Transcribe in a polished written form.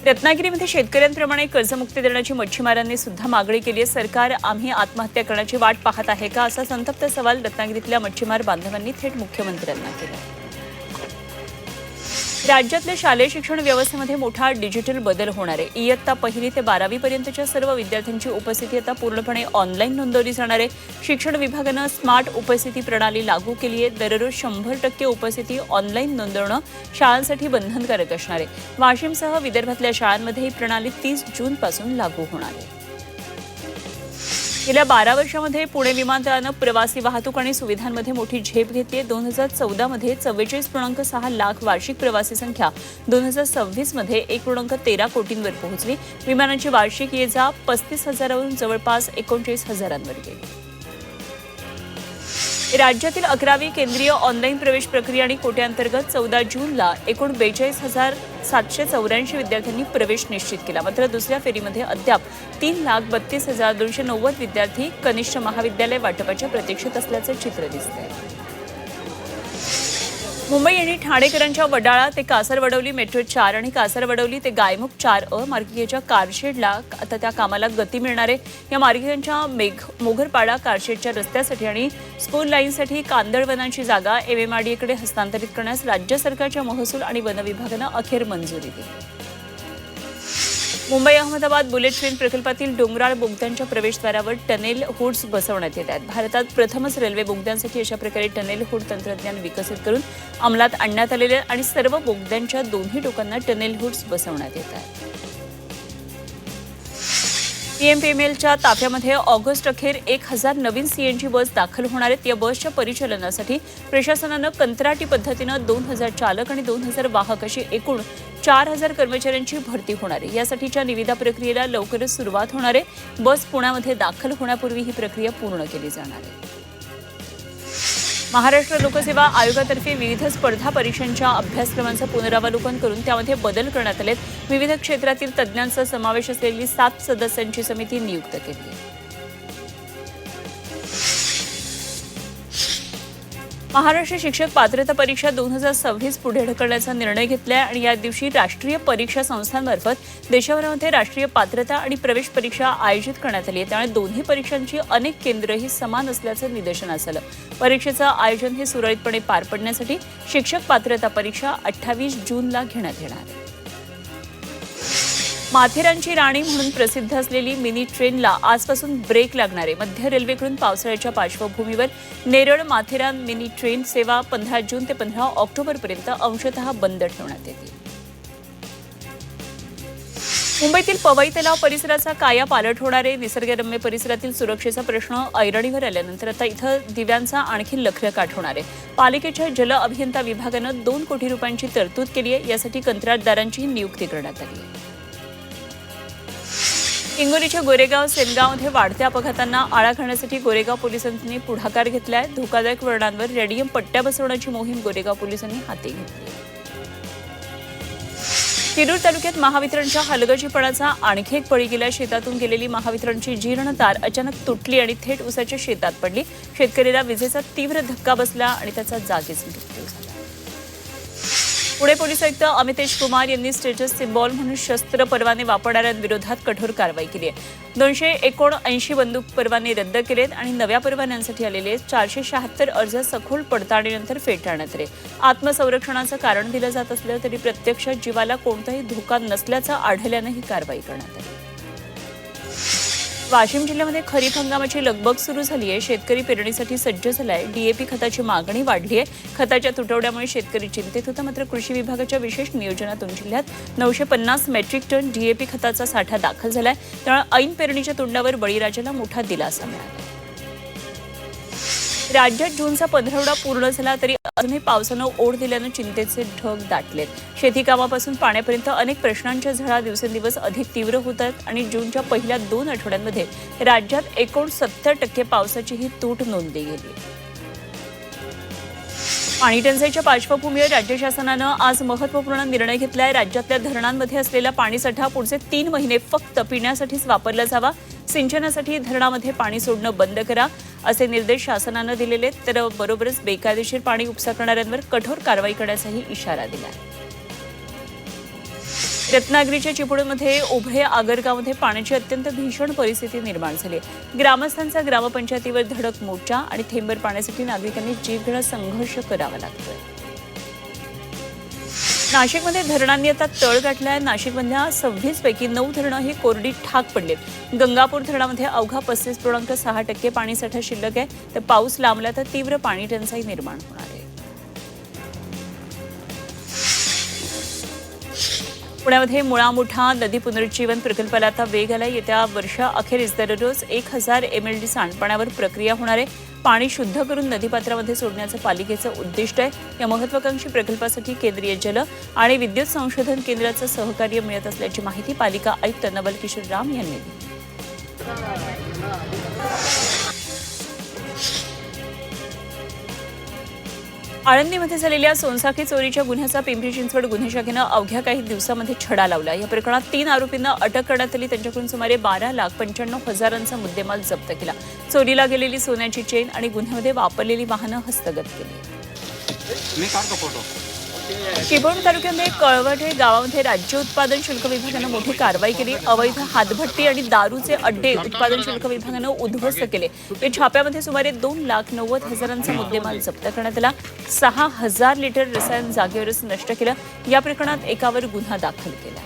रत्नागिरीमध्ये शेतकऱ्यांप्रमाणे कर्जमुक्ती देण्याची मच्छीमारांनी सुद्धा मागणी केली आहे। सरकार आम्ही आत्महत्या करण्याची वाट पाहत आहे का, असा संतप्त सवाल रत्नागिरीतल्या मच्छीमार बांधवांनी थेट मुख्यमंत्र्यांना केला। राज्यातल्या शालेय शिक्षण व्यवस्थेमध्ये मोठा डिजिटल बदल होणार आहे। इयत्ता 1ली ते 12वी पर्यंतच्या सर्व विद्यार्थ्यांची उपस्थिती आता पूर्णपणे ऑनलाईन नोंदवली जाणार आहे। शिक्षण विभागानं स्मार्ट उपस्थिती प्रणाली लागू केली आहे। दररोज 100% उपस्थिती ऑनलाईन नोंदवणं शाळांसाठी बंधनकारक असणार आहे। वाशिमसह विदर्भातल्या शाळांमध्ये ही प्रणाली 30 जूनपासून लागू होणार आहे। गेल्या 12 वर्षांमध्ये पुणे विमानतळानं प्रवासी वाहतूक आणि सुविधांमध्ये मोठी झेप घेतली आहे। 2014 मध्ये 44.6 लाख वार्षिक प्रवासी संख्या 2026 मध्ये 1.13 कोटींवर पोहोचली। विमानांची वार्षिक ये-जा 35,000वरून जवळपास 39,000वर गेली। राज्यातील 11वी केंद्रीय ऑनलाईन प्रवेश प्रक्रिया आणि कोट्याअंतर्गत 14 जूनला एकूण 42,784 विद्यार्थ्यांनी प्रवेश निश्चित केला। मात्र दुसऱ्या फेरीमध्ये अद्याप 3,32,290 विद्यार्थी कनिष्ठ महाविद्यालय वाटपाच्या प्रतीक्षेत असल्याचं चित्र दिसतंय। मुंबई आणि ठाणेकरांच्या वडाळा ते कासारवडवली मेट्रो 4 आणि कासारवडवली ते गायमुख 4A मार्गिकेच्या कारशेडला आता त्या कामाला गती मिळणार आहे। या मार्गिकेच्या मोगरपाडा कारशेडच्या रस्त्यासाठी आणि स्पूल लाईनसाठी कांदळवनांची जागा MMRDAकडे हस्तांतरित करण्यास राज्य सरकारच्या महसूल आणि वन विभागानं अखेर मंजुरी दिली। मुंबई अहमदाबाद बुलेट ट्रेन प्रकल्पातील डोंगराळ बोगद्यांच्या प्रवेशद्वारावर टनेल हुड्स बसवण्यात येत आहेत। भारतात प्रथमच रेल्वे बोगद्यांसाठी अशा प्रकारे टनेल हुड तंत्रज्ञान विकसित करून अंमलात आणण्यात आलेले आहे आणि सर्व बोगद्यांच्या दोन्ही टोकांना टनेल हुड्स बसवण्यात येत आहेत। PMPMLच्या ताफ्यामध्ये ऑगस्ट अखेर 1000 नवीन CNG बस दाखल होणार आहेत। या बसच्या परिचालनासाठी प्रशासनानं कंत्राटी पद्धतीनं 2000 चालक आणि 2000 वाहक अशी एकूण 4000 कर्मचाऱ्यांची भरती होणार आहे। यासाठीच्या निविदा प्रक्रियेला लवकरच सुरुवात होणार आहे। बस पुण्यामध्ये दाखल होण्यापूर्वी ही प्रक्रिया पूर्ण केली जाणार आहे। महाराष्ट्र लोकसेवा आयोगातर्फे विविध स्पर्धा परीक्षांच्या अभ्यासक्रमांचं पुनरावलोकन करून त्यामध्ये बदल करण्यात आलेत। विविध क्षेत्रातील तज्ज्ञांचा समावेश असलेली 7 सदस्यांची समिती नियुक्त केली आहे। महाराष्ट्र शिक्षक पात्रता परीक्षा 2026 पुढे ढकलण्याचा निर्णय घेतलाय आणि या दिवशी राष्ट्रीय परीक्षा संस्थांमार्फत देशभरामध्ये राष्ट्रीय पात्रता आणि प्रवेश परीक्षा आयोजित करण्यात आली आहे। त्यामुळे दोन्ही परीक्षांची अनेक केंद्रही समान असल्याचं निदर्शनास आलं। परीक्षेचं आयोजन हे सुरळीतपणे पार पडण्यासाठी शिक्षक पात्रता परीक्षा 28 जूनला घेण्यात येणार आहे। माथेरानची राणी म्हणून प्रसिद्ध असलेली मिनी ट्रेनला आजपासून ब्रेक लागणार आहे। मध्य रेल्वेकडून पावसाळ्याच्या पार्श्वभूमीवर नेरळ माथेरान मिनी ट्रेन सेवा 15 जून ते 15 ऑक्टोबरपर्यंत अंशतः बंद ठेवण्यात येते। मुंबईतील पवई तलाव परिसराचा कायापालट होणार आहे। निसर्गरम्य परिसरातील सुरक्षेचा प्रश्न ऐरणीवर आल्यानंतर आता इथं दिव्यांचा आणखी लखलखाट होणार आहे। पालिकेच्या जल अभियंता विभागानं 2 कोटी रुपयांची तरतूद केली आहे। यासाठी कंत्राटदारांची नियुक्ती करण्यात आली आहे। हिंगोलीच्या गोरेगाव सेनगावमध्ये वाढत्या अपघातांना आळा घालण्यासाठी गोरेगाव पोलिसांनी पुढाकार घेतला आहे। धोकादायक वळणांवर रेडियम पट्ट्या बसवण्याची मोहीम गोरेगाव पोलिसांनी हाती घेतली। शिरूर तालुक्यात महावितरणच्या हलगर्जीपणाचा आणखी एक बळी गेला। शेतातून गेलेली महावितरणची जीर्ण तार अचानक तुटली आणि थेट उसाच्या शेतात पडली। शेतकऱ्याला विजेचा तीव्र धक्का बसला आणि त्याचा जागीच मृत्यू झाला। पुणे पोलीस आयुक्त अमितेश कुमार यांनी स्टेटस सिम्बॉल म्हणून शस्त्र परवाने वापरणाऱ्यांविरोधात कठोर कारवाई केली आहे। 279 बंदूक परवाने रद्द केलेत आणि नव्या परवान्यांसाठी आलेले 476 अर्ज सखोल पडताळणीनंतर फेटाळण्यात आले। आत्मसंरक्षणाचं कारण दिलं जात असलं तरी प्रत्यक्षात जीवाला कोणताही धोका नसल्याचं आढळल्यानं ही कारवाई करण्यात आली। वाशिम जिल्ह्यामध्ये खरीप हंगामाची लगबग सुरू झाली आहे। शेतकरी पेरणीसाठी सज्ज झालाय। DAP खताची मागणी वाढली आहे। खताच्या तुटवड्यामुळे शेतकरी चिंतेत होता। मात्र कृषी विभागाच्या विशेष नियोजनातून जिल्ह्यात 950 मेट्रिक टन DAP खताचा साठा दाखल झालाय। त्यामुळे ऐन पेरणीच्या तोंडावर बळीराजाला मोठा दिलासा मिळाला। राज्यात जूनचा 15 पूर्ण झाला तरी अजूनही पावसानं ओढ दिल्यानं चिंतेचे ढग दाटलेत। शेती कामापासून पाण्यापर्यंत अनेक प्रश्नांच्या झळा दिवसेंदिवस अधिक तीव्र होतात आणि जूनच्या पहिल्या 2 आठवड्यांमध्ये राज्यात एकूण 70% पावसाचीही तूट नोंदली गेली। पाणी टंचाईच्या पार्श्वभूमीवर राज्य शासनानं आज महत्त्वपूर्ण निर्णय घेतलाय। राज्यातल्या धरणांमध्ये असलेला पाणीसाठा पुढचे 3 महिने फक्त पिण्यासाठीच वापरला जावा। सिंचनासाठी धरणामध्ये पाणी सोडणं बंद करा असे निर्देश शासनानं दिलेले, तर बरोबरच बेकायदेशीर पाणी उपसा करणाऱ्यांवर कठोर कारवाई करण्याचाही इशारा दिला। रत्नागिरीच्या चिपळूणमध्ये उभय आगरगावमध्ये पाण्याची अत्यंत भीषण परिस्थिती निर्माण झाली. ग्रामस्थांचा ग्रामपंचायतीवर धडक मोर्चा आणि थेंबर पाण्यासाठी नागरिकांनी जीवघेणा संघर्ष करावा लागतोय. नाशिकमध्ये धरणांनी आता तळ गाठलाय. नाशिकमधल्या 26 पैकी 9 धरणं ही कोरडी ठाक पडलीत. गंगापूर धरणामध्ये अवघा 35.6% पाणीसाठा शिल्लक आहे. तर पाऊस लांबला तर तीव्र पाणी टंचाई निर्माण होणार आहे. पुण्यामध्ये मुळा मुठा नदी पुनरुज्जीवन प्रकल्पाला आता वेग आला. येत्या वर्षाअखेरीस दररोज 1000 MLD सांडपाण्यावर प्रक्रिया होणार आहे. पाणी शुद्ध करून नदीपात्रामध्ये सोडण्याचं पालिकेचं उद्दिष्ट आहे. या महत्वाकांक्षी प्रकल्पासाठी केंद्रीय जल आणि विद्युत संशोधन केंद्राचं सहकार्य मिळत असल्याची माहिती पालिका आयुक्त नवल किशोर राम यांनी दिली. आळंदीमध्ये झालेल्या सोनसाखळी चोरीच्या गुन्ह्याचा पिंपरी चिंचवड गुन्हे शाखेनं अवघ्या काही दिवसामध्ये छडा लावला. या प्रकरणात 3 आरोपींना अटक करण्यात आली. त्यांच्याकडून सुमारे 12,95,000चा मुद्देमाल जप्त केला. चोरीला गेलेली सोन्याची चेन आणि गुन्ह्यामध्ये वापरलेली वाहनं हस्तगत केली. चिपळूण तालुक्यामध्ये कळवटे गावामध्ये राज्य उत्पादन शुल्क विभागानं मोठी कारवाई केली. अवैध हातभट्टी आणि दारूचे अड्डे उत्पादन शुल्क विभागानं उद्ध्वस्त केले. या छाप्यामध्ये सुमारे 2,90,000चा मुद्देमाल जप्त करण्यात आला. 6,000 लिटर रसायन जागेवरच नष्ट केलं. या प्रकरणात एकावर गुन्हा दाखल केला.